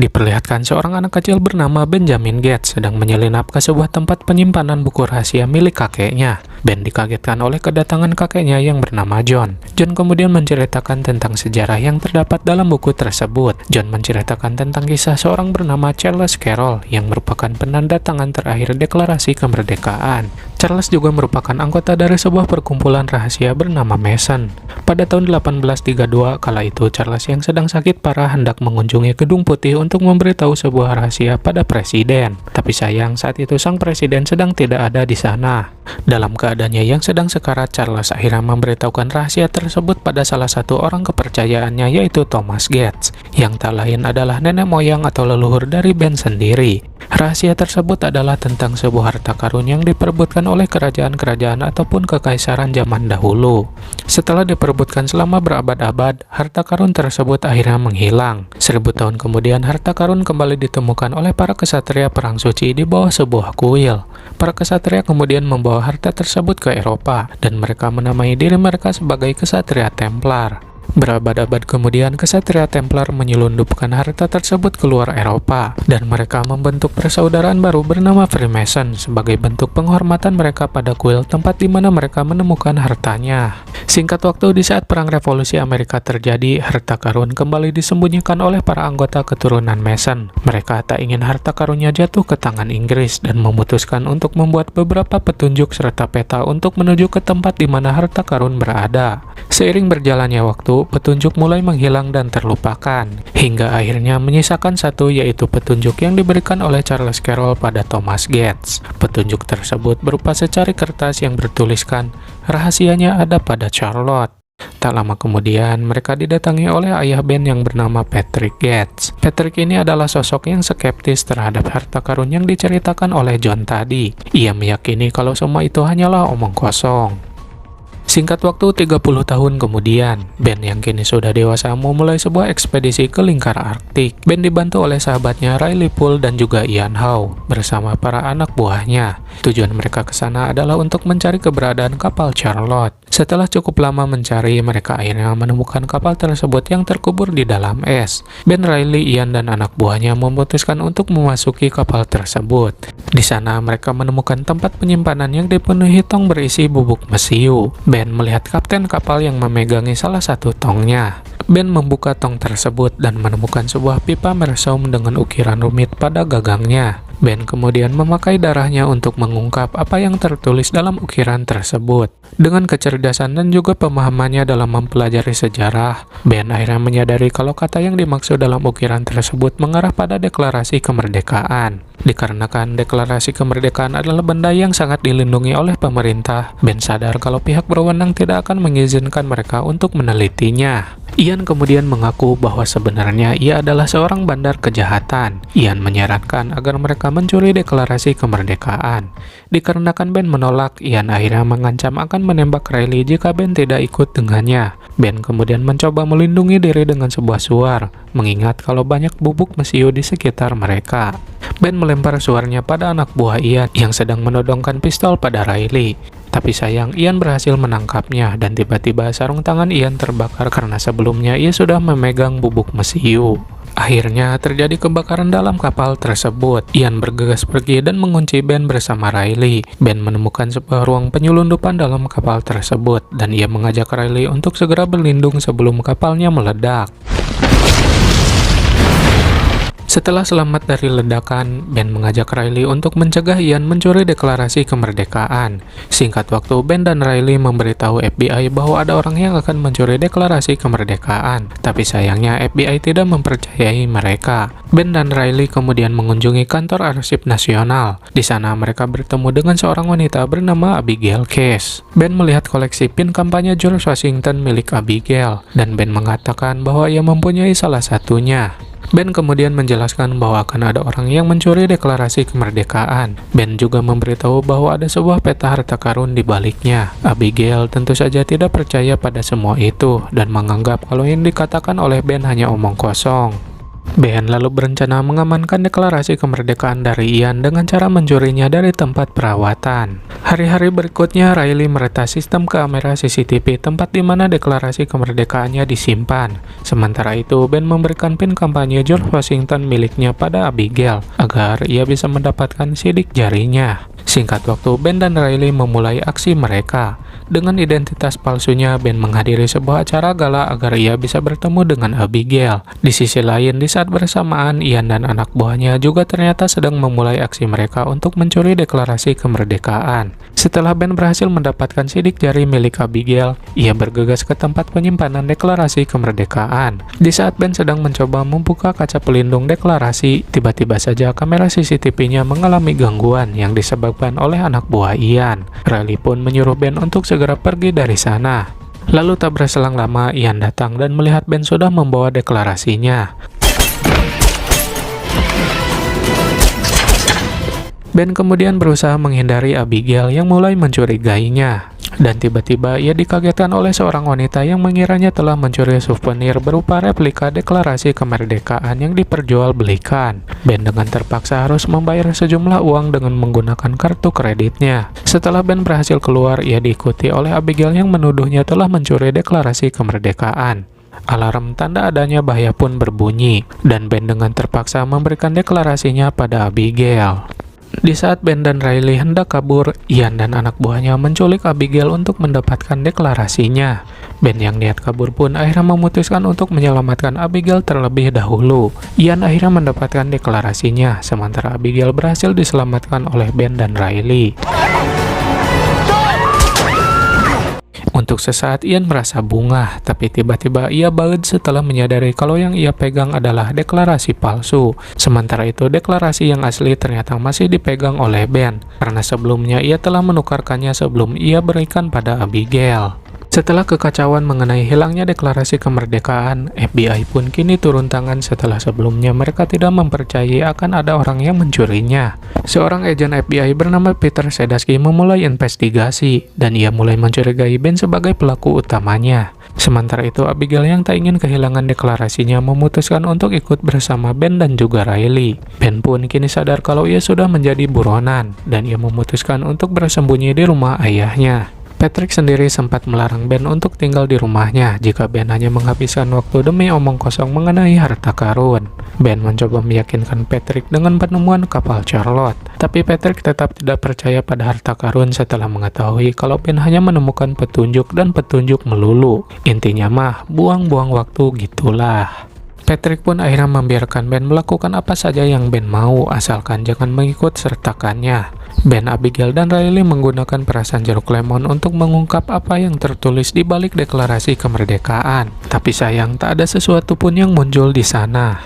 Diperlihatkan seorang anak kecil bernama Benjamin Gates sedang menyelinap ke sebuah tempat penyimpanan buku rahasia milik kakeknya. Ben dikagetkan oleh kedatangan kakeknya yang bernama John. John kemudian menceritakan tentang sejarah yang terdapat dalam buku tersebut. John menceritakan tentang kisah seorang bernama Charles Carroll yang merupakan penanda tangan terakhir deklarasi kemerdekaan. Charles juga merupakan anggota dari sebuah perkumpulan rahasia bernama Mason. Pada tahun 1832, kala itu Charles yang sedang sakit parah hendak mengunjungi Gedung Putih untuk memberitahu sebuah rahasia pada presiden. Tapi sayang, saat itu sang presiden sedang tidak ada di sana. Dalam keadaannya yang sedang sekarat, Charles akhirnya memberitahukan rahasia tersebut pada salah satu orang kepercayaannya, yaitu Thomas Gates, yang tak lain adalah nenek moyang atau leluhur dari Ben sendiri. Rahasia tersebut adalah tentang sebuah harta karun yang diperebutkan oleh kerajaan-kerajaan ataupun kekaisaran zaman dahulu. Setelah diperebutkan selama berabad-abad, harta karun tersebut akhirnya menghilang. 1000 tahun kemudian, harta karun kembali ditemukan oleh para kesatria perang suci di bawah sebuah kuil. Para kesatria kemudian membawa harta tersebut ke Eropa, dan mereka menamai diri mereka sebagai kesatria Templar. Berabad-abad kemudian, kesatria Templar menyelundupkan harta tersebut keluar Eropa, dan mereka membentuk persaudaraan baru bernama Freemason sebagai bentuk penghormatan mereka pada kuil tempat di mana mereka menemukan hartanya. Singkat waktu, di saat Perang Revolusi Amerika terjadi, harta karun kembali disembunyikan oleh para anggota keturunan Mason. Mereka tak ingin harta karunnya jatuh ke tangan Inggris dan memutuskan untuk membuat beberapa petunjuk serta peta untuk menuju ke tempat di mana harta karun berada. Seiring berjalannya waktu, petunjuk mulai menghilang dan terlupakan, hingga akhirnya menyisakan satu, yaitu petunjuk yang diberikan oleh Charles Carroll pada Thomas Gates. Petunjuk tersebut berupa secari kertas yang bertuliskan, rahasianya ada pada Charlotte. Tak lama kemudian, mereka didatangi oleh ayah Ben yang bernama Patrick Gates. Patrick ini adalah sosok yang skeptis terhadap harta karun yang diceritakan oleh John tadi. Ia meyakini kalau semua itu hanyalah omong kosong. Singkat waktu 30 tahun kemudian, Ben yang kini sudah dewasa memulai sebuah ekspedisi ke lingkar Arktik. Ben dibantu oleh sahabatnya Riley Poole dan juga Ian Howe bersama para anak buahnya. Tujuan mereka ke sana adalah untuk mencari keberadaan kapal Charlotte. Setelah cukup lama mencari, mereka akhirnya menemukan kapal tersebut yang terkubur di dalam es. Ben, Riley, Ian, dan anak buahnya memutuskan untuk memasuki kapal tersebut. Di sana mereka menemukan tempat penyimpanan yang dipenuhi tong berisi bubuk mesiu. Ben melihat kapten kapal yang memegangi salah satu tongnya. Ben membuka tong tersebut dan menemukan sebuah pipa mersum dengan ukiran rumit pada gagangnya. Ben kemudian memakai darahnya untuk mengungkap apa yang tertulis dalam ukiran tersebut. Dengan kecerdasan dan juga pemahamannya dalam mempelajari sejarah, Ben akhirnya menyadari kalau kata yang dimaksud dalam ukiran tersebut mengarah pada deklarasi kemerdekaan. Dikarenakan deklarasi kemerdekaan adalah benda yang sangat dilindungi oleh pemerintah, Ben sadar kalau pihak berwenang tidak akan mengizinkan mereka untuk menelitinya. Ian kemudian mengaku bahwa sebenarnya ia adalah seorang bandar kejahatan. Ian menyarankan agar mereka mencuri deklarasi kemerdekaan. Dikarenakan Ben menolak, Ian akhirnya mengancam akan menembak Riley jika Ben tidak ikut dengannya. Ben kemudian mencoba melindungi diri dengan sebuah suar, mengingat kalau banyak bubuk mesiu di sekitar mereka. Ben melempar suarnya pada anak buah Ian yang sedang menodongkan pistol pada Riley. Tapi sayang, Ian berhasil menangkapnya dan tiba-tiba sarung tangan Ian terbakar karena sebelumnya ia sudah memegang bubuk mesiu. Akhirnya terjadi kebakaran dalam kapal tersebut. Ian bergegas pergi dan mengunci Ben bersama Riley. Ben menemukan sebuah ruang penyelundupan dalam kapal tersebut dan ia mengajak Riley untuk segera berlindung sebelum kapalnya meledak. Setelah selamat dari ledakan, Ben mengajak Riley untuk mencegah Ian mencuri deklarasi kemerdekaan. Singkat waktu, Ben dan Riley memberitahu FBI bahwa ada orang yang akan mencuri deklarasi kemerdekaan. Tapi sayangnya FBI tidak mempercayai mereka. Ben dan Riley kemudian mengunjungi kantor arsip nasional. Di sana mereka bertemu dengan seorang wanita bernama Abigail Case. Ben melihat koleksi pin kampanye George Washington milik Abigail, dan Ben mengatakan bahwa ia mempunyai salah satunya. Ben kemudian menjelaskan bahwa akan ada orang yang mencuri deklarasi kemerdekaan. Ben juga memberitahu bahwa ada sebuah peta harta karun di baliknya. Abigail tentu saja tidak percaya pada semua itu dan menganggap kalau yang dikatakan oleh Ben hanya omong kosong. Ben lalu berencana mengamankan deklarasi kemerdekaan dari Ian dengan cara mencurinya dari tempat perawatan. Hari-hari berikutnya, Riley meretas sistem kamera CCTV tempat di mana deklarasi kemerdekaannya disimpan. Sementara itu, Ben memberikan pin kampanye George Washington miliknya pada Abigail agar ia bisa mendapatkan sidik jarinya. Singkat waktu, Ben dan Riley memulai aksi mereka. Dengan identitas palsunya, Ben menghadiri sebuah acara gala agar ia bisa bertemu dengan Abigail. Di sisi lain, di saat bersamaan, Ian dan anak buahnya juga ternyata sedang memulai aksi mereka untuk mencuri deklarasi kemerdekaan. Setelah Ben berhasil mendapatkan sidik jari milik Abigail, ia bergegas ke tempat penyimpanan deklarasi kemerdekaan. Di saat Ben sedang mencoba membuka kaca pelindung deklarasi, tiba-tiba saja kamera CCTV-nya mengalami gangguan yang disebabkan oleh anak buah Ian. Riley pun menyuruh Ben untuk segera pergi dari sana. Lalu tak berselang lama, Ian datang dan melihat Ben sudah membawa deklarasinya. Ben kemudian berusaha menghindari Abigail yang mulai mencurigainya. Dan tiba-tiba ia dikagetkan oleh seorang wanita yang mengiranya telah mencuri souvenir berupa replika deklarasi kemerdekaan yang diperjualbelikan. Ben dengan terpaksa harus membayar sejumlah uang dengan menggunakan kartu kreditnya. Setelah Ben berhasil keluar, ia diikuti oleh Abigail yang menuduhnya telah mencuri deklarasi kemerdekaan. Alarm tanda adanya bahaya pun berbunyi, dan Ben dengan terpaksa memberikan deklarasinya pada Abigail. Di saat Ben dan Riley hendak kabur, Ian dan anak buahnya menculik Abigail untuk mendapatkan deklarasinya. Ben yang niat kabur pun akhirnya memutuskan untuk menyelamatkan Abigail terlebih dahulu. Ian akhirnya mendapatkan deklarasinya, sementara Abigail berhasil diselamatkan oleh Ben dan Riley. Untuk sesaat Ian merasa bungah, tapi tiba-tiba ia baut setelah menyadari kalau yang ia pegang adalah deklarasi palsu. Sementara itu, deklarasi yang asli ternyata masih dipegang oleh Ben, karena sebelumnya ia telah menukarkannya sebelum ia berikan pada Abigail. Setelah kekacauan mengenai hilangnya deklarasi kemerdekaan, FBI pun kini turun tangan setelah sebelumnya mereka tidak mempercayai akan ada orang yang mencurinya. Seorang agen FBI bernama Peter Sedasky memulai investigasi, dan ia mulai mencurigai Ben sebagai pelaku utamanya. Sementara itu, Abigail yang tak ingin kehilangan deklarasinya memutuskan untuk ikut bersama Ben dan juga Riley. Ben pun kini sadar kalau ia sudah menjadi buronan, dan ia memutuskan untuk bersembunyi di rumah ayahnya. Patrick sendiri sempat melarang Ben untuk tinggal di rumahnya jika Ben hanya menghabiskan waktu demi omong kosong mengenai harta karun. Ben mencoba meyakinkan Patrick dengan penemuan kapal Charlotte, tapi Patrick tetap tidak percaya pada harta karun setelah mengetahui kalau Ben hanya menemukan petunjuk dan petunjuk melulu. Intinya mah, buang-buang waktu gitulah. Patrick pun akhirnya membiarkan Ben melakukan apa saja yang Ben mau, asalkan jangan mengikut sertakannya. Ben, Abigail, dan Riley menggunakan perasan jeruk lemon untuk mengungkap apa yang tertulis di balik deklarasi kemerdekaan. Tapi sayang, tak ada sesuatu pun yang muncul di sana.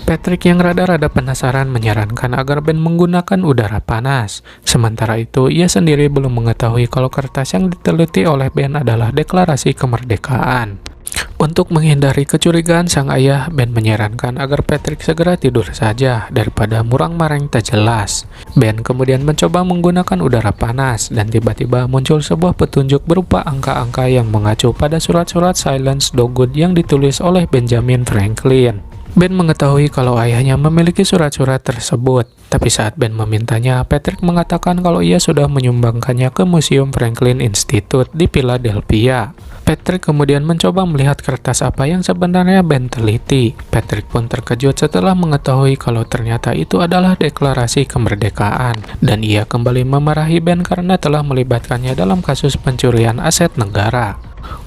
Patrick yang rada-rada penasaran menyarankan agar Ben menggunakan udara panas. Sementara itu, ia sendiri belum mengetahui kalau kertas yang diteliti oleh Ben adalah deklarasi kemerdekaan. Untuk menghindari kecurigaan sang ayah, Ben menyarankan agar Patrick segera tidur saja daripada murang-mareng tak jelas. Ben kemudian mencoba menggunakan udara panas dan tiba-tiba muncul sebuah petunjuk berupa angka-angka yang mengacu pada surat-surat Silence Dogood yang ditulis oleh Benjamin Franklin. Ben mengetahui kalau ayahnya memiliki surat-surat tersebut, tapi saat Ben memintanya, Patrick mengatakan kalau ia sudah menyumbangkannya ke Museum Franklin Institute di Philadelphia. Patrick kemudian mencoba melihat kertas apa yang sebenarnya Ben teliti. Patrick pun terkejut setelah mengetahui kalau ternyata itu adalah deklarasi kemerdekaan, dan ia kembali memarahi Ben karena telah melibatkannya dalam kasus pencurian aset negara.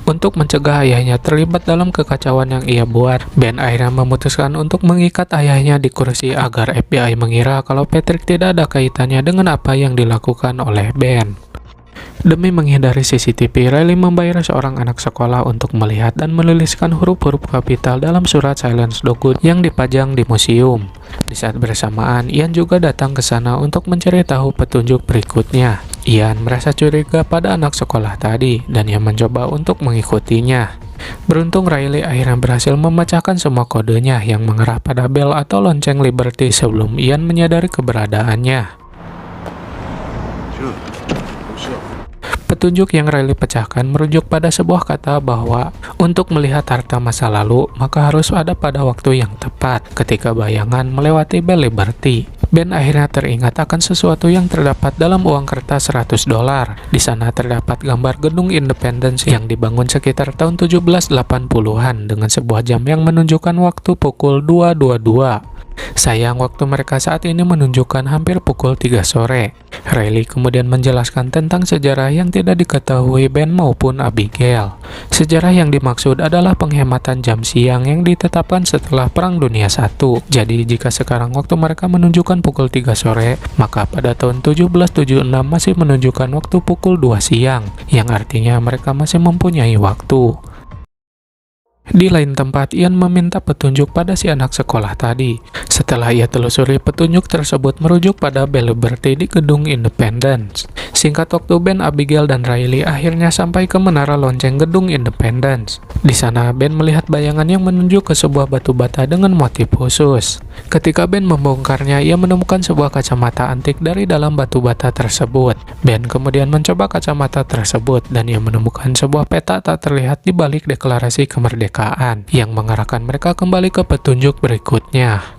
Untuk mencegah ayahnya terlibat dalam kekacauan yang ia buat, Ben akhirnya memutuskan untuk mengikat ayahnya di kursi agar FBI mengira kalau Patrick tidak ada kaitannya dengan apa yang dilakukan oleh Ben. Demi menghindari CCTV, Riley membayar seorang anak sekolah untuk melihat dan menuliskan huruf-huruf kapital dalam surat Silence Dogood yang dipajang di museum. Di saat bersamaan, Ian juga datang ke sana untuk mencari tahu petunjuk berikutnya. Ian merasa curiga pada anak sekolah tadi, dan ia mencoba untuk mengikutinya. Beruntung Riley akhirnya berhasil memecahkan semua kodenya yang mengarah pada bel atau lonceng Liberty sebelum Ian menyadari keberadaannya. Petunjuk yang Riley pecahkan merujuk pada sebuah kata bahwa untuk melihat harta masa lalu, maka harus ada pada waktu yang tepat ketika bayangan melewati Bell Liberty. Ben akhirnya teringat akan sesuatu yang terdapat dalam uang kertas $100. Di sana terdapat gambar gedung Independence yang dibangun sekitar tahun 1780-an dengan sebuah jam yang menunjukkan waktu pukul 2.22. Sayang, waktu mereka saat ini menunjukkan hampir pukul 3 sore. Riley kemudian menjelaskan tentang sejarah yang tidak diketahui Ben maupun Abigail. Sejarah yang dimaksud adalah penghematan jam siang yang ditetapkan setelah Perang Dunia I. Jadi jika sekarang waktu mereka menunjukkan pukul 3 sore, maka pada tahun 1776 masih menunjukkan waktu pukul 2 siang, yang artinya mereka masih mempunyai waktu. Di lain tempat, Ian meminta petunjuk pada si anak sekolah tadi. Setelah ia telusuri, petunjuk tersebut merujuk pada Bell Liberty di gedung Independence. Singkat waktu, Ben, Abigail, dan Riley akhirnya sampai ke menara lonceng gedung Independence. Di sana, Ben melihat bayangan yang menunjuk ke sebuah batu bata dengan motif khusus. Ketika Ben membongkarnya, ia menemukan sebuah kacamata antik dari dalam batu bata tersebut. Ben kemudian mencoba kacamata tersebut dan ia menemukan sebuah peta tak terlihat di balik deklarasi kemerdekaan yang mengarahkan mereka kembali ke petunjuk berikutnya.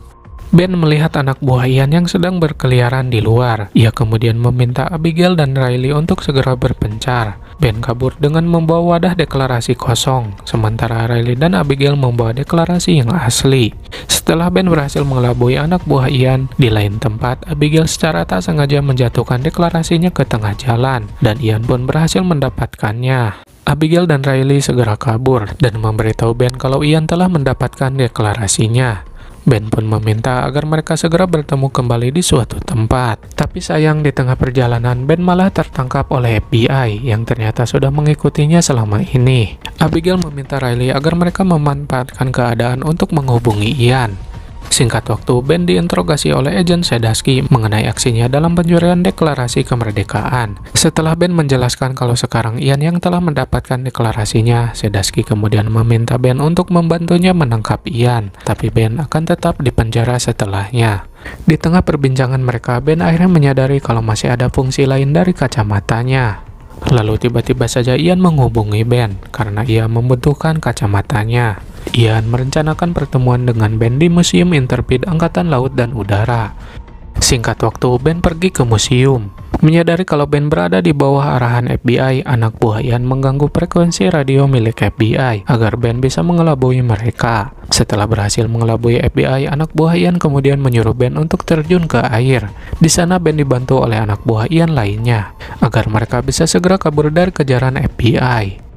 Ben melihat anak buah Ian yang sedang berkeliaran di luar. Ia kemudian meminta Abigail dan Riley untuk segera berpencar. Ben kabur dengan membawa wadah deklarasi kosong, sementara Riley dan Abigail membawa deklarasi yang asli. Setelah Ben berhasil mengelabui anak buah Ian, di lain tempat, Abigail secara tak sengaja menjatuhkan deklarasinya ke tengah jalan, dan Ian pun berhasil mendapatkannya. Abigail dan Riley segera kabur dan memberitahu Ben kalau Ian telah mendapatkan deklarasinya. Ben pun meminta agar mereka segera bertemu kembali di suatu tempat. Tapi sayang, di tengah perjalanan Ben malah tertangkap oleh FBI yang ternyata sudah mengikutinya selama ini. Abigail meminta Riley agar mereka memanfaatkan keadaan untuk menghubungi Ian. Singkat waktu, Ben diinterogasi oleh agen Sedasky mengenai aksinya dalam pencurian deklarasi kemerdekaan. Setelah Ben menjelaskan kalau sekarang Ian yang telah mendapatkan deklarasinya, Sedasky kemudian meminta Ben untuk membantunya menangkap Ian, tapi Ben akan tetap dipenjara setelahnya. Di tengah perbincangan mereka, Ben akhirnya menyadari kalau masih ada fungsi lain dari kacamatanya. Lalu tiba-tiba saja Ian menghubungi Ben karena ia membutuhkan kacamatanya. Ian merencanakan pertemuan dengan Ben di Museum Interpid Angkatan Laut dan Udara. Singkat waktu, Ben pergi ke museum. Menyadari kalau Ben berada di bawah arahan FBI, anak buah Ian mengganggu frekuensi radio milik FBI agar Ben bisa mengelabui mereka. Setelah berhasil mengelabui FBI, anak buah Ian kemudian menyuruh Ben untuk terjun ke air. Di sana Ben dibantu oleh anak buah Ian lainnya agar mereka bisa segera kabur dari kejaran FBI.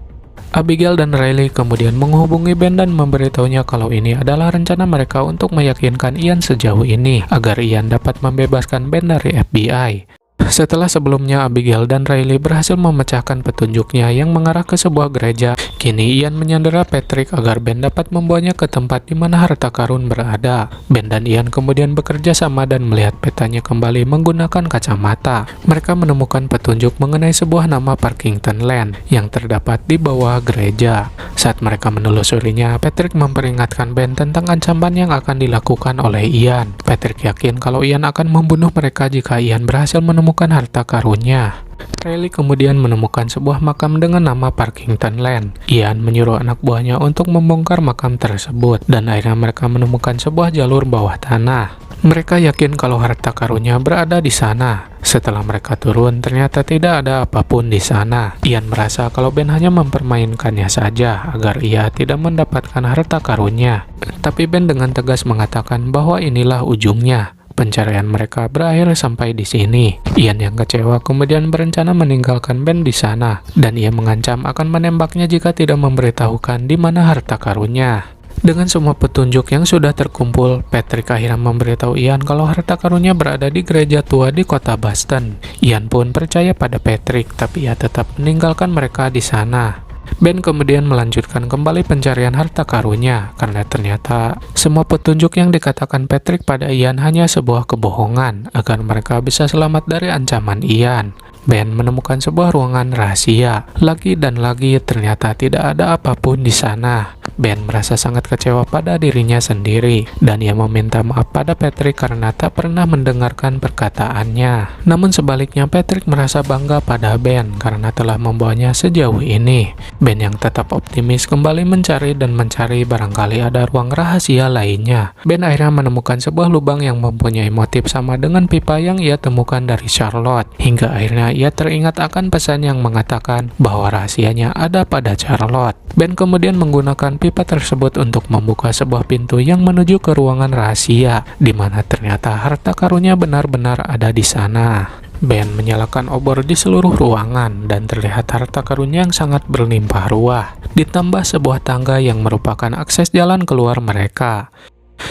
Abigail dan Riley kemudian menghubungi Ben dan memberitahunya kalau ini adalah rencana mereka untuk meyakinkan Ian sejauh ini agar Ian dapat membebaskan Ben dari FBI. Setelah sebelumnya Abigail dan Riley berhasil memecahkan petunjuknya yang mengarah ke sebuah gereja, kini Ian menyandera Patrick agar Ben dapat membawanya ke tempat di mana harta karun berada. Ben dan Ian kemudian bekerja sama dan melihat petanya kembali menggunakan kacamata. Mereka menemukan petunjuk mengenai sebuah nama Parkington Land yang terdapat di bawah gereja. Saat mereka menelusurinya, Patrick memperingatkan Ben tentang ancaman yang akan dilakukan oleh Ian. Patrick yakin kalau Ian akan membunuh mereka jika Ian berhasil menemukan harta karunnya. Riley kemudian menemukan sebuah makam dengan nama Parkington Land. Ian menyuruh anak buahnya untuk membongkar makam tersebut, dan akhirnya mereka menemukan sebuah jalur bawah tanah. Mereka yakin kalau harta karunnya berada di sana. Setelah mereka turun, ternyata tidak ada apapun di sana. Ian merasa kalau Ben hanya mempermainkannya saja agar ia tidak mendapatkan harta karunnya. Tapi Ben dengan tegas mengatakan bahwa inilah ujungnya. Pencarian mereka berakhir sampai di sini. Ian yang kecewa kemudian berencana meninggalkan Ben di sana, dan ia mengancam akan menembaknya jika tidak memberitahukan di mana harta karunnya. Dengan semua petunjuk yang sudah terkumpul, Patrick akhirnya memberitahu Ian kalau harta karunnya berada di gereja tua di kota Boston. Ian pun percaya pada Patrick, tapi ia tetap meninggalkan mereka di sana. Ben kemudian melanjutkan kembali pencarian harta karunnya karena ternyata semua petunjuk yang dikatakan Patrick pada Ian hanya sebuah kebohongan agar mereka bisa selamat dari ancaman Ian. Ben menemukan sebuah ruangan rahasia. Lagi dan lagi ternyata tidak ada apapun di sana. Ben merasa sangat kecewa pada dirinya sendiri, dan ia meminta maaf pada Patrick karena tak pernah mendengarkan perkataannya. Namun sebaliknya Patrick merasa bangga pada Ben karena telah membawanya sejauh ini. Ben yang tetap optimis kembali mencari dan mencari, barangkali ada ruang rahasia lainnya. Ben akhirnya menemukan sebuah lubang yang mempunyai motif sama dengan pipa yang ia temukan dari Charlotte. Hingga akhirnya ia teringat akan pesan yang mengatakan bahwa rahasianya ada pada Charlotte. Ben kemudian menggunakan pipa tersebut untuk membuka sebuah pintu yang menuju ke ruangan rahasia, di mana ternyata harta karunnya benar-benar ada di sana. Ben menyalakan obor di seluruh ruangan dan terlihat harta karunnya yang sangat berlimpah ruah, ditambah sebuah tangga yang merupakan akses jalan keluar mereka.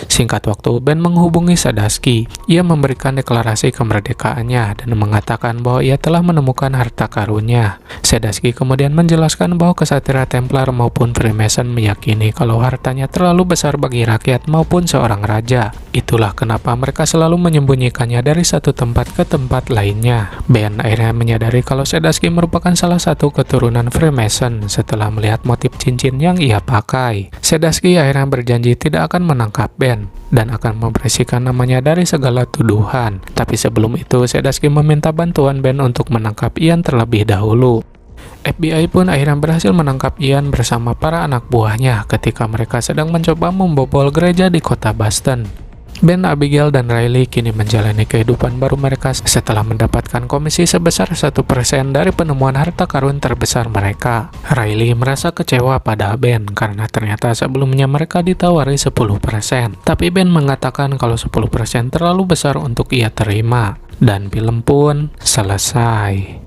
Singkat waktu, Ben menghubungi Sadasky. Ia memberikan deklarasi kemerdekaannya dan mengatakan bahwa ia telah menemukan harta karunnya. Sadasky kemudian menjelaskan bahwa kesatria Templar maupun Freemason meyakini kalau hartanya terlalu besar bagi rakyat maupun seorang raja. Itulah kenapa mereka selalu menyembunyikannya dari satu tempat ke tempat lainnya. Ben akhirnya menyadari kalau Sadasky merupakan salah satu keturunan Freemason setelah melihat motif cincin yang ia pakai. Sadasky akhirnya berjanji tidak akan menangkap Ben dan akan membersihkan namanya dari segala tuduhan. Tapi sebelum itu, Sadasky meminta bantuan Ben untuk menangkap Ian terlebih dahulu. FBI pun akhirnya berhasil menangkap Ian bersama para anak buahnya ketika mereka sedang mencoba membobol gereja di kota Boston. Ben, Abigail, dan Riley kini menjalani kehidupan baru mereka setelah mendapatkan komisi sebesar 1% dari penemuan harta karun terbesar mereka. Riley merasa kecewa pada Ben karena ternyata sebelumnya mereka ditawari 10%. Tapi Ben mengatakan kalau 10% terlalu besar untuk ia terima. Dan film pun selesai.